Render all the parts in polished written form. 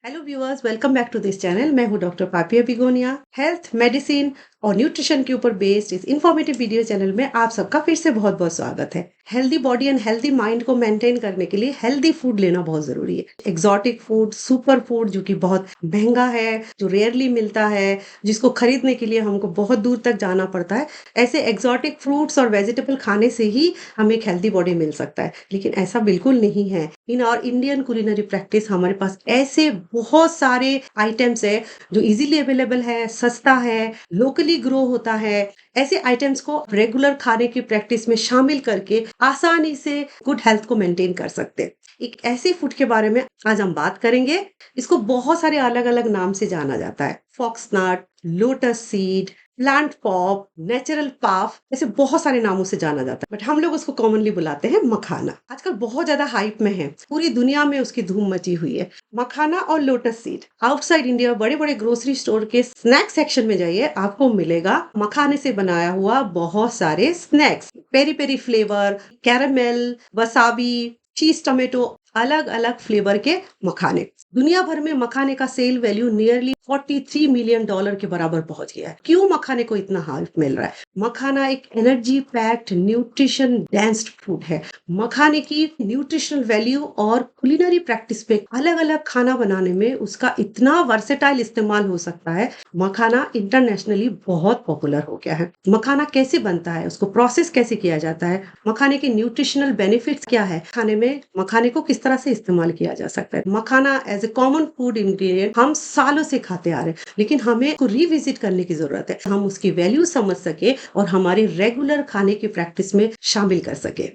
Hello viewers, welcome back to this channel. मैं हूं doctor Papiya Bigonia. Health, medicine और nutrition के ऊपर बेस्ड इस इंफॉर्मेटिव वीडियो चैनल में आप सबका फिर से बहुत बहुत स्वागत है। Healthy body and healthy mind को मेंटेन करने के लिए हेल्दी फूड लेना बहुत जरूरी है। एक्सोटिक फूड, सुपर फूड जो कि बहुत महंगा है, जो रेयरली मिलता है, जिसको खरीदने के लिए हमको बहुत दूर तक जाना पड़ता है, ऐसे एक्सोटिक फ्रूट्स और वेजिटेबल खाने से ही हमें एक हेल्दी बॉडी मिल सकता है। लेकिन ऐसा बिल्कुल नहीं है। इन और इंडियन कुलिनरी प्रैक्टिस हमारे पास ऐसे बहुत सारे आइटम्स है जो इजीली अवेलेबल है, सस्ता है, लोकली ग्रो होता है। ऐसे आइटम्स को रेगुलर खाने की प्रैक्टिस में शामिल करके आसानी से गुड हेल्थ को मेंटेन कर सकते हैं। एक ऐसे फूड के बारे में आज हम बात करेंगे। इसको बहुत सारे अलग अलग नाम से जाना जाता है। Fox nut, lotus seed, plant pop, natural puff, ऐसे बहुत सारे नामों से जाना जाता है, बट हम लोग उसको कॉमनली बुलाते हैं मखाना। आजकल बहुत ज्यादा हाइप में है, पूरी दुनिया में उसकी धूम मची हुई है। मखाना और लोटस सीड आउटसाइड इंडिया बड़े बड़े ग्रोसरी स्टोर के स्नैक सेक्शन में जाइए, आपको मिलेगा मखाने से बनाया हुआ बहुत सारे snacks. Peri peri flavour, caramel, wasabi, cheese tomato, अलग अलग फ्लेवर के मखाने। दुनिया भर में मखाने का सेल वैल्यू नियरली $43 मिलियन के बराबर पहुंच गया है। क्यों मखाने को इतना हाइप मिल रहा है? मखाना एक energy packed nutrition densed food है। मखाने की न्यूट्रिशनल वैल्यू और कुलिनरी प्रैक्टिस पे अलग अलग खाना बनाने में उसका इतना वर्सेटाइल इस्तेमाल हो सकता है। मखाना इंटरनेशनली बहुत पॉपुलर हो गया है। मखाना कैसे बनता है, उसको प्रोसेस कैसे किया जाता है, मखाने के न्यूट्रिशनल बेनिफिट्स क्या है, खाने में मखाने को किस तरह से इस्तेमाल किया जा सकता है। Makhana as a common food ingredient हम सालों से खाते आ रहे हैं, लेकिन हमें उसको रिविजिट करने की जरूरत है। हम उसकी वैल्यू समझ सके और हमारे रेगुलर खाने की प्रैक्टिस में शामिल कर सके।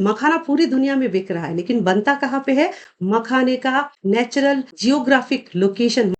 मखाना पूरी दुनिया में बिक रहा है, लेकिन बनता कहाँ पे है? मखाने का नेचुरल जियोग्राफिक लोकेशन।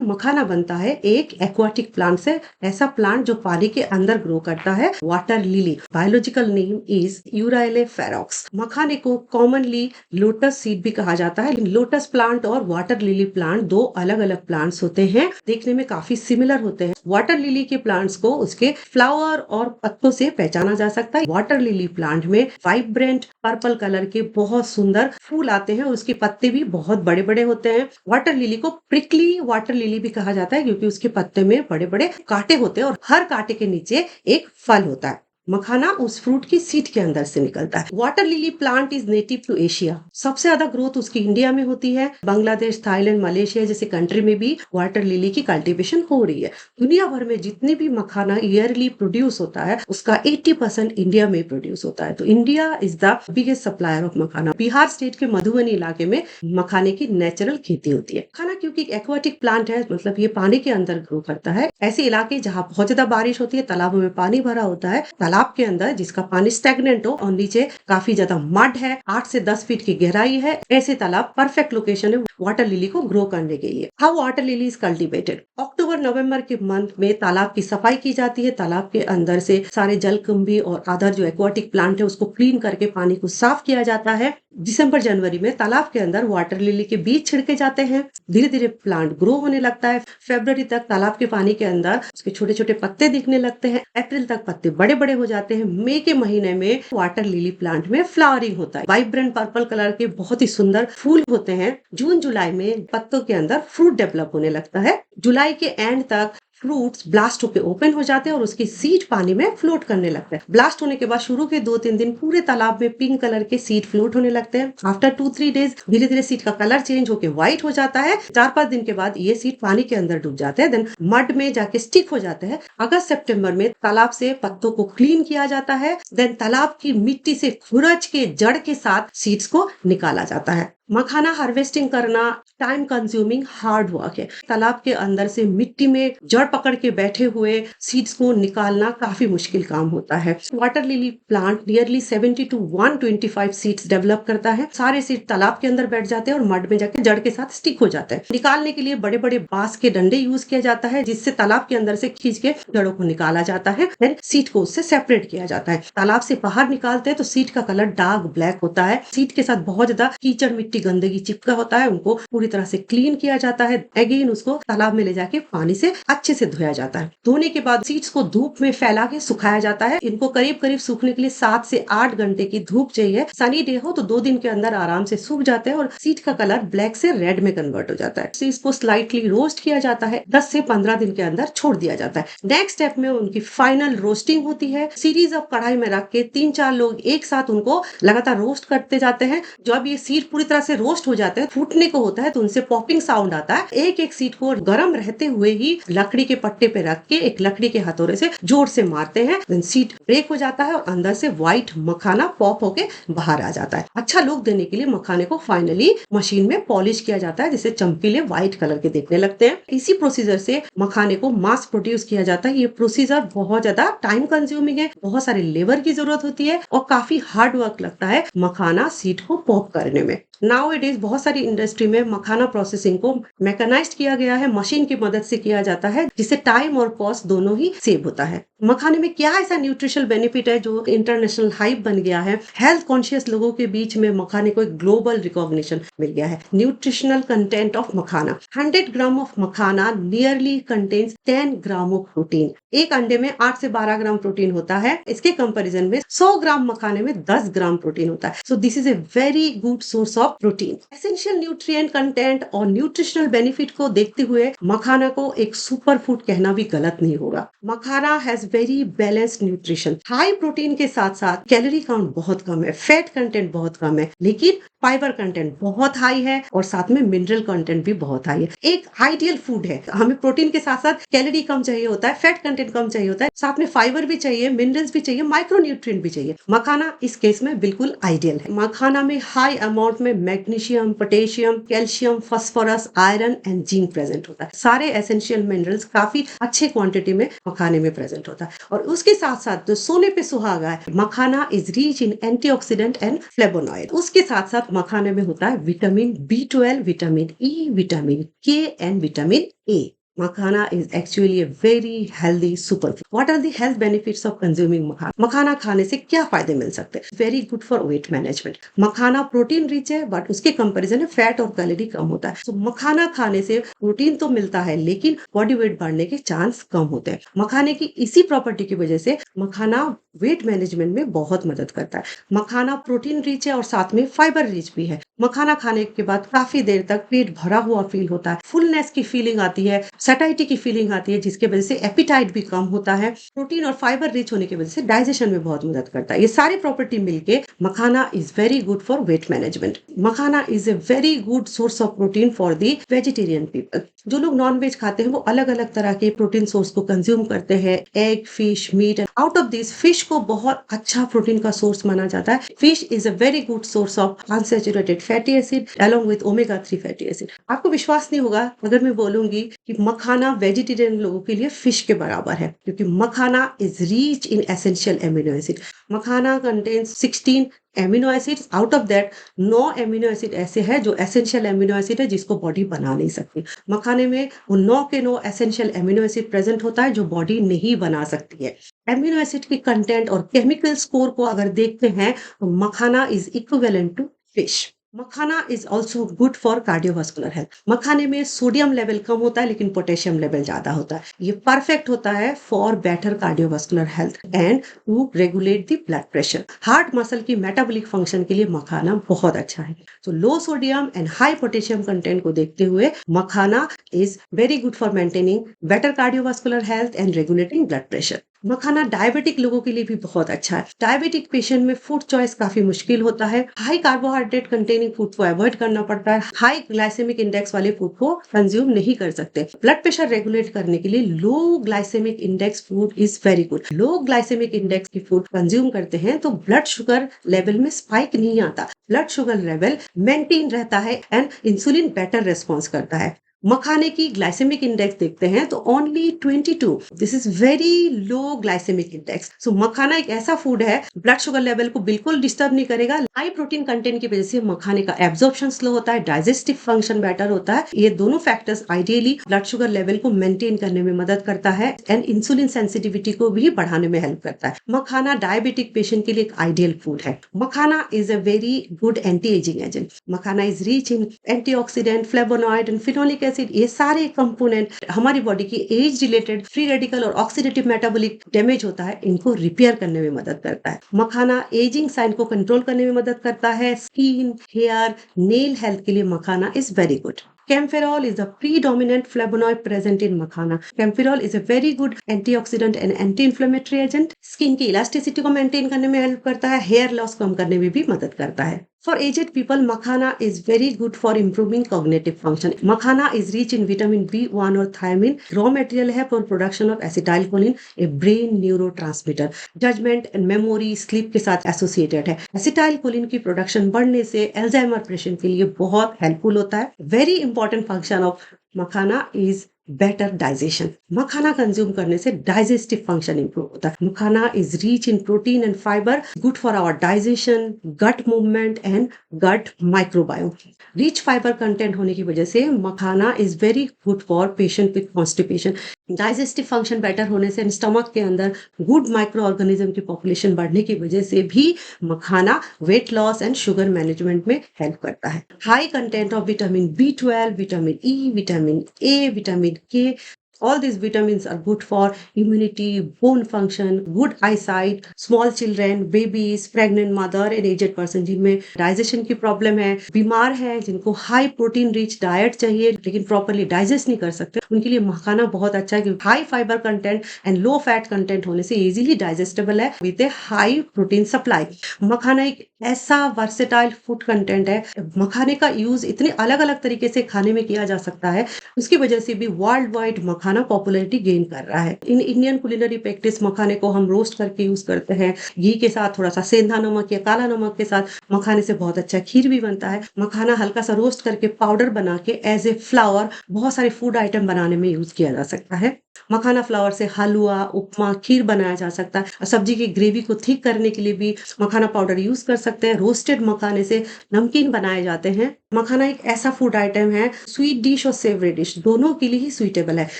मखाना बनता है एक एक्वाटिक प्लांट से। ऐसा प्लांट जो पानी के अंदर ग्रो करता है, water lily. Biological name is Euryale ferox. मखाने को कॉमनली लोटस सीड भी कहा जाता है, लेकिन लोटस प्लांट और वाटर लिली प्लांट दो अलग अलग प्लांट्स होते हैं, देखने में काफी सिमिलर होते हैं। वाटर लिली के प्लांट्स को उसके फ्लावर और पत्तों से पहचाना जा सकता है। वाटर लिली प्लांट में वाइब्रेंट पर्पल कलर के बहुत सुंदर फूल आते हैं, उसके पत्ते भी बहुत बड़े बड़े होते हैं। वाटर लिली को प्रिकली वाटर लिली भी कहा जाता है, क्योंकि उसके पत्ते में बड़े बड़े कांटे होते हैं और हर कांटे के नीचे एक फल होता है। मखाना उस फ्रूट की सीड के अंदर से निकलता है। Water lily plant is native to Asia. सबसे ज्यादा ग्रोथ उसकी इंडिया में होती है। बांग्लादेश, थाईलैंड, मलेशिया जैसे कंट्री में भी वाटर लिली की कल्टीवेशन हो रही है। दुनिया भर में जितने भी मखाना ईयरली प्रोड्यूस होता है, उसका 80% इंडिया में प्रोड्यूस होता है। तो India is the biggest supplier of makhana. Bihar state के मधुबनी इलाके में मखाने की नेचुरल खेती होती है। मखाना क्योंकि एक्वाटिक प्लांट है, मतलब ये पानी के अंदर ग्रो करता है। ऐसे इलाके जहाँ बहुत ज्यादा बारिश होती है, तालाबों में पानी भरा होता है, तालाब के अंदर जिसका पानी स्टेगनेंट हो और नीचे काफी ज्यादा मड है, 8 से 10 फीट की गहराई है, ऐसे तालाब परफेक्ट लोकेशन है वाटर लिली को ग्रो करने के लिए। How water lily is cultivated? अक्टूबर नवंबर के मंथ में तालाब की सफाई की जाती है। तालाब के अंदर से सारे जलकुंभी और अदर जो एक्वाटिक प्लांट है उसको क्लीन करके पानी को साफ किया जाता है। दिसंबर जनवरी में तालाब के अंदर वाटर लिली के बीज छिड़के जाते हैं। धीरे धीरे प्लांट ग्रो होने लगता है। फरवरी तक तालाब के पानी के अंदर उसके छोटे छोटे पत्ते दिखने लगते हैं। अप्रैल तक पत्ते बड़े बड़े हो जाते हैं। मई के महीने में वाटर लिली प्लांट में फ्लावरिंग होता है। वाइब्रेंट पर्पल कलर के बहुत ही सुंदर फूल होते हैं। जून जुलाई में पत्तों के अंदर फ्रूट डेवलप होने लगता है। जुलाई के एंड तक फ्रूट्स ब्लास्ट होकर ओपन हो जाते हैं और उसकी सीड पानी में फ्लोट करने लगते हैं। ब्लास्ट होने के बाद शुरू के 2-3 दिन पूरे तालाब में पिंक कलर के सीड फ्लोट होने लगते हैं। आफ्टर 2-3 डेज धीरे धीरे सीड का कलर चेंज होकर व्हाइट हो जाता है। 4-5 दिन के बाद ये सीड पानी के अंदर डूब जाते हैं, देन मड में जाके स्टिक हो जाते हैं। अगस्त सितंबर में तालाब से पत्तों को क्लीन किया जाता है। देन तालाब की मिट्टी से खुरच के जड़ के साथ सीड्स को निकाला जाता है। मखाना हार्वेस्टिंग करना टाइम कंज्यूमिंग हार्ड वर्क है। तालाब के अंदर से मिट्टी में जड़ पकड़ के बैठे हुए सीड्स को निकालना काफी मुश्किल काम होता है। Water lily plant nearly 70 to 125 seeds develop करता है। सारे सीड तालाब के अंदर बैठ जाते हैं और मड में जाके जड़ के साथ स्टिक हो जाते हैं। निकालने के लिए बड़े बड़े बांस के डंडे यूज किया जाता है, जिससे तालाब के अंदर से खींच के जड़ों को निकाला जाता है। फिर सीड को उससे सेपरेट किया जाता है। तालाब से बाहर निकालते हैं तो सीड का कलर डार्क ब्लैक होता है। सीड के साथ बहुत ज्यादा कीचड़ मिट्टी गंदगी चिपका होता है, उनको पूरी तरह से क्लीन किया जाता है। अगेन उसको तालाब में ले जाके पानी से अच्छे से धोया जाता है। धोने के बाद सीड्स को धूप में फैला के सुखाया जाता है। इनको करीब करीब सूखने के लिए 7 से 8 घंटे की धूप चाहिए। सनी डे हो तो 2 दिन के अंदर आराम से सूख जाते हैं और सीड का कलर ब्लैक से रेड में कन्वर्ट हो जाता है। सीड्स को स्लाइटली रोस्ट किया जाता है। 10 से 15 दिन के अंदर छोड़ दिया जाता है। नेक्स्ट स्टेप में उनकी फाइनल रोस्टिंग होती है। सीरीज ऑफ कढ़ाई में रख के 3-4 लोग एक साथ उनको लगातार रोस्ट करते जाते हैं। जब ये सीड पूरी तरह से रोस्ट हो जाते हैं, फूटने को होता है, तो उनसे पॉपिंग साउंड आता है। एक एक सीड को गर्म रहते हुए ही लकड़ी के पट्टे पे रख के एक लकड़ी के हथौड़े से जोर से मारते हैं। सीड ब्रेक हो जाता है और अंदर से व्हाइट मखाना पॉप होके बाहर आ जाता है। अच्छा लुक देने के लिए मखाने को फाइनली मशीन में पॉलिश किया जाता है, जिससे चमकीले व्हाइट कलर के दिखने लगते हैं। इसी प्रोसीजर से मखाने को मास प्रोड्यूस किया जाता है। ये प्रोसीजर बहुत ज्यादा टाइम कंज्यूमिंग है, बहुत सारे लेबर की जरूरत होती है और काफी हार्ड वर्क लगता है मखाना सीड को पॉप करने में। नाउ इट इज बहुत सारी इंडस्ट्री में मखाना प्रोसेसिंग को मैकेनाइज्ड किया गया है, मशीन की मदद से किया जाता है, जिससे टाइम और कॉस्ट दोनों ही सेव होता है। मखाने में क्या ऐसा न्यूट्रिशनल बेनिफिट है जो इंटरनेशनल हाइप बन गया है? हेल्थ कॉन्शियस लोगों के बीच में मखाने को एक ग्लोबल रिकॉग्निशन मिल गया है। Nutritional content of makhana, 100 gram of makhana nearly contains 10 gram of protein. एक अंडे में 8 से 12 ग्राम प्रोटीन होता है। इसके कंपैरिजन में 100 ग्राम मखाने में 10 ग्राम प्रोटीन होता है। So this is a very good source of protein. Essential nutrient content और न्यूट्रिशनल बेनिफिट को देखते हुए मखाना को एक सुपर फूड कहना भी गलत नहीं होगा। Makhana has very balanced nutrition. High protein के साथ साथ कैलोरी काउंट बहुत कम है, फैट कंटेंट बहुत कम है, लेकिन फाइबर कंटेंट बहुत हाई है और साथ में मिनरल कंटेंट भी बहुत हाई है। एक आइडियल फूड है। हमें प्रोटीन के साथ साथ कैलोरी कम चाहिए होता है, फैट कंटेंट कम चाहिए होता है, साथ में फाइबर भी चाहिए, मिनरल्स भी चाहिए, माइक्रोन्यूट्रिएंट भी चाहिए। मखाना इस केस में बिल्कुल आइडियल है। मखाना में हाई अमाउंट में magnesium, potassium, calcium, phosphorus, iron and zinc present होता है। सारे एसेंशियल मिनरल्स काफी अच्छे क्वांटिटी में मखाने में प्रेजेंट होता है। और उसके साथ साथ जो सोने पे सुहागा है, makhana is rich in antioxidant and flavonoid. उसके साथ साथ मखाने में होता है vitamin B12, vitamin E, vitamin K and vitamin A। Makhana is actually a very healthy superfood. What are the health benefits of consuming मखाना? मखाना खाने से क्या फायदे मिल सकते हैं? Very good for weight management. Makhana protein rich है, but उसके comparison में fat और कैलोरी कम होता है। तो मखाना खाने से प्रोटीन तो मिलता है, लेकिन बॉडी वेट बढ़ने के चांस कम होते हैं। मखाने की इसी प्रॉपर्टी की वजह से मखाना वेट मैनेजमेंट में बहुत मदद करता है। मखाना प्रोटीन रिच है और साथ में फाइबर रिच भी है। मखाना खाने के बाद काफी देर तक पेट भरा हुआ फील होता है, फुलनेस की फीलिंग आती है, सैटिस्फैक्शन की फीलिंग आती है, जिसके वजह से एपिटाइट भी कम होता है। प्रोटीन और फाइबर रिच होने की वजह से डाइजेशन में बहुत मदद करता है। ये सारी प्रॉपर्टी मिलके makhana is very good for weight management. Makhana is a very good source of protein for the vegetarian people. जो लोग नॉन वेज खाते हैं वो अलग अलग तरह के प्रोटीन सोर्स को कंज्यूम करते हैं, egg, fish, meat. Out of this fish को बहुत अच्छा प्रोटीन का सोर्स माना जाता है। Fish is a very good source of unsaturated fatty acid along with omega 3 fatty acid. आपको विश्वास नहीं होगा अगर मैं बोलूंगी कि मखाना वेजिटेरियन लोगों के लिए फिश के बराबर है, क्योंकि makhana is rich in essential amino acid. Makhana contains 16 amino acids. Out of that 9 amino acid ऐसे हैं जो एसेंशियल एमिनो एसिड है, जिसको बॉडी बना नहीं सकती। मखाने में वो 9 के 9 एसेंशियल एमिनो एसिड प्रेजेंट होता है जो बॉडी नहीं बना सकती है। एमिनो एसिड की कंटेंट और केमिकल स्कोर को अगर देखते हैं तो makhana is equivalent to fish. Makhana is also good for cardiovascular health. मखाने में सोडियम लेवल कम होता है लेकिन पोटेशियम लेवल ज्यादा होता है। ये परफेक्ट होता है for better cardiovascular health and to regulate the blood pressure. Heart muscle की मेटाबॉलिक फंक्शन के लिए मखाना बहुत अच्छा है। तो low sodium and high potassium content को देखते हुए makhana is very good for maintaining better cardiovascular health and regulating blood pressure. मखाना डायबिटिक लोगों के लिए भी बहुत अच्छा है। डायबिटिक पेशेंट में फूड चॉइस काफी मुश्किल होता है। हाई कार्बोहाइड्रेट कंटेनिंग फूड को अवॉइड करना पड़ता है। हाई ग्लाइसेमिक इंडेक्स वाले फूड को कंज्यूम नहीं कर सकते। ब्लड प्रेशर रेगुलेट करने के लिए low glycemic index food is very good. Low glycemic index की फूड कंज्यूम करते हैं तो ब्लड शुगर लेवल में स्पाइक नहीं आता, ब्लड शुगर लेवल मेंटेन रहता है एंड इंसुलिन बेटर रेस्पॉन्स करता है। मखाने की ग्लाइसेमिक इंडेक्स देखते हैं तो only 22। This is very low glycemic index. So मखाना एक ऐसा फूड है ब्लड शुगर लेवल को बिल्कुल डिस्टर्ब नहीं करेगा। हाई प्रोटीन कंटेंट की वजह से मखाने का एब्जॉर्प्शन स्लो होता है, डाइजेस्टिव फंक्शन बेटर होता है। ये दोनों factors ideally blood sugar level को मेंटेन करने में मदद करता है एंड इंसुलिन सेंसिटिविटी को भी बढ़ाने में हेल्प करता है। मखाना डायबिटिक पेशेंट के लिए एक आइडियल फूड है। Makhana is a very good anti aging agent. Makhana is rich in antioxidant, flavonoid and phenolic acid. ये सारे कंपोनेंट हमारी बॉडी की एज रिलेटेड फ्री रेडिकल और ऑक्सीडेटिव मेटाबॉलिक डैमेज होता है, इनको रिपेयर करने में मदद करता है। मखाना एजिंग साइन को कंट्रोल करने में मदद करता है। स्किन, हेयर, नेल हेल्थ के लिए makhana is very good. Camphorol is the predominant flavonoid present in makhana. Camphorol is a very good antioxidant and anti-inflammatory agent। Skin की इलास्टिसिटी को मेंटेन करने में हेल्प करता है, हेयर लॉस कम करने में भी मदद करता है। For aged people, makhana is very good for improving cognitive function. Makhana is rich in vitamin B1 और thiamine. Raw material है for production of acetylcholine, a brain neurotransmitter. Judgment and memory, sleep के साथ associated है। Acetylcholine की production बढ़ने से Alzheimer patient के लिए बहुत helpful होता है। Very important function of makhana is better digestion. मखाना कंज्यूम करने से डाइजेस्टिव फंक्शन इंप्रूव होता है। Makhana is rich in protein and fibre, good for our digestion, gut movement and gut microbiome. Rich fibre content होने की वजह से makhana is very good for patient with constipation. Digestive function better होने से stomach के अंदर गुड माइक्रो ऑर्गेनिज्म की population बढ़ने की वजह से भी मखाना weight loss and sugar management में हेल्प करता है। High content of vitamin B12, vitamin E, vitamin A, vitamin के, all these vitamins are good for immunity, bone function, good eyesight, small children, babies, pregnant mother and aged person जिनमें digestion की problem है, बीमार है, जिनको high protein rich diet चाहिए लेकिन properly digest नहीं कर सकते, उनके लिए मखाना बहुत अच्छा है क्योंकि high fibre content and low fat content होने से इजीली डाइजेस्टेबल है with a high protein supply. मखाना एक ऐसा वर्सेटाइल फूड कंटेंट है। मखाने का यूज इतने अलग अलग तरीके से खाने में किया जा सकता है, उसकी वजह से भी वर्ल्ड वाइड मखाना पॉपुलैरिटी गेन कर रहा है। इन इंडियन कुलिनरी प्रैक्टिस मखाने को हम रोस्ट करके यूज करते हैं, घी के साथ थोड़ा सा सेंधा नमक या काला नमक के साथ मखाने से बहुत अच्छा खीर भी बनता है। मखाना हल्का सा रोस्ट करके पाउडर बना के एज ए फ्लावर बहुत सारे फूड आइटम बनाने में यूज किया जा सकता है। मखाना फ्लावर से हलवा, उपमा, खीर बनाया जा सकता है और सब्जी की ग्रेवी को थिक करने के लिए भी मखाना पाउडर यूज कर सकते हैं। रोस्टेड मखाने से नमकीन बनाए जाते हैं। मखाना एक ऐसा फूड आइटम है, स्वीट डिश और सेवरी डिश दोनों के लिए ही सुइटेबल है।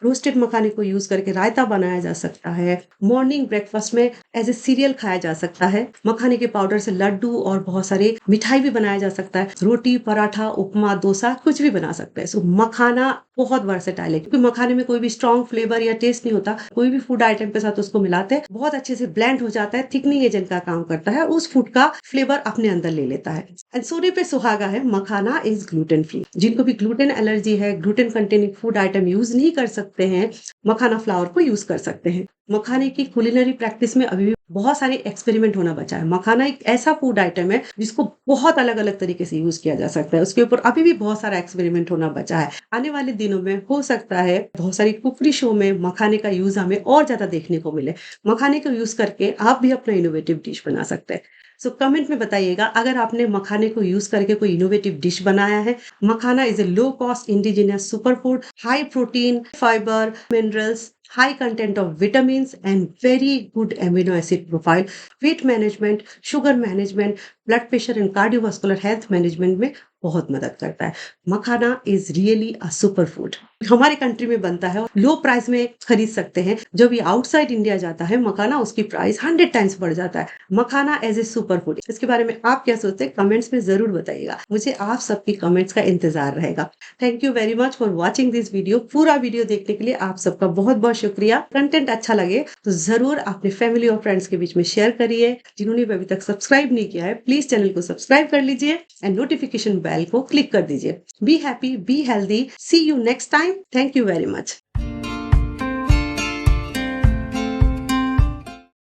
रोस्टेड मखाने को यूज करके रायता बनाया जा सकता है। मॉर्निंग ब्रेकफास्ट में एज ए सीरियल खाया जा सकता है। मखाने के पाउडर से लड्डू और बहुत सारे मिठाई भी बनाया जा सकता है। रोटी, पराठा, उपमा, डोसा कुछ भी बना सकते हैं। सो मखाना बहुत वर्सेटाइल है क्योंकि मखाने में कोई भी स्ट्रॉन्ग फ्लेवर या टेस्ट नहीं होता। कोई भी फूड आइटम के साथ उसको मिलाते हैं, बहुत अच्छे से ब्लेंड हो जाता है, थिकनिंग एजेंट का काम करता है, उस फूड का फ्लेवर अपने अंदर ले लेता है। एंड सोने पे सुहागा है, मखाना इज ग्लूटेन फ्री। जिनको भी ग्लूटेन एलर्जी है, gluten containing food item use नहीं कर सकते हैं, मखाना फ्लावर को यूज कर सकते हैं। मखाने की कुलिनरी प्रैक्टिस में अभी भी बहुत सारे एक्सपेरिमेंट होना बचा है। मखाना एक ऐसा फूड आइटम है जिसको बहुत अलग अलग तरीके से यूज किया जा सकता है, उसके ऊपर अभी भी बहुत सारा एक्सपेरिमेंट होना बचा है। आने वाले दिनों में हो सकता है बहुत सारी कुकरी शो में मखाने का यूज हमें और ज्यादा देखने को मिले। मखाने को यूज करके आप भी अपना इनोवेटिव डिश बना सकते हैं। सो कमेंट में बताइएगा अगर आपने मखाने को यूज करके कोई इनोवेटिव डिश बनाया है। Makhana is a low cost indigenous super food, high protein, fibre, minerals, high content of vitamins and very good amino acid profile, weight management, sugar management, blood pressure and cardiovascular health management में बहुत मदद करता है। Makhana is really a super food. हमारे country में बनता है, लो price में खरीद सकते हैं। जब ये आउटसाइड इंडिया जाता है मखाना, उसकी प्राइस 100 टाइम्स बढ़ जाता है। मखाना एज ए सुपर फूड, इसके बारे में आप क्या सोचते हैं कमेंट्स में जरूर बताइएगा। मुझे आप सबकी कमेंट्स का इंतजार रहेगा। Thank you very much for watching this video. पूरा वीडियो देखने के लिए आप सबका बहुत बहुत शुक्रिया। कंटेंट अच्छा लगे तो जरूर अपने फैमिली और फ्रेंड्स के बीच में शेयर करिए। जिन्होंने अभी तक सब्सक्राइब नहीं किया है प्लीज चैनल को सब्सक्राइब कर लीजिए एंड नोटिफिकेशन बेल को क्लिक कर दीजिए। Be happy, be healthy, see you next time. Thank you very much.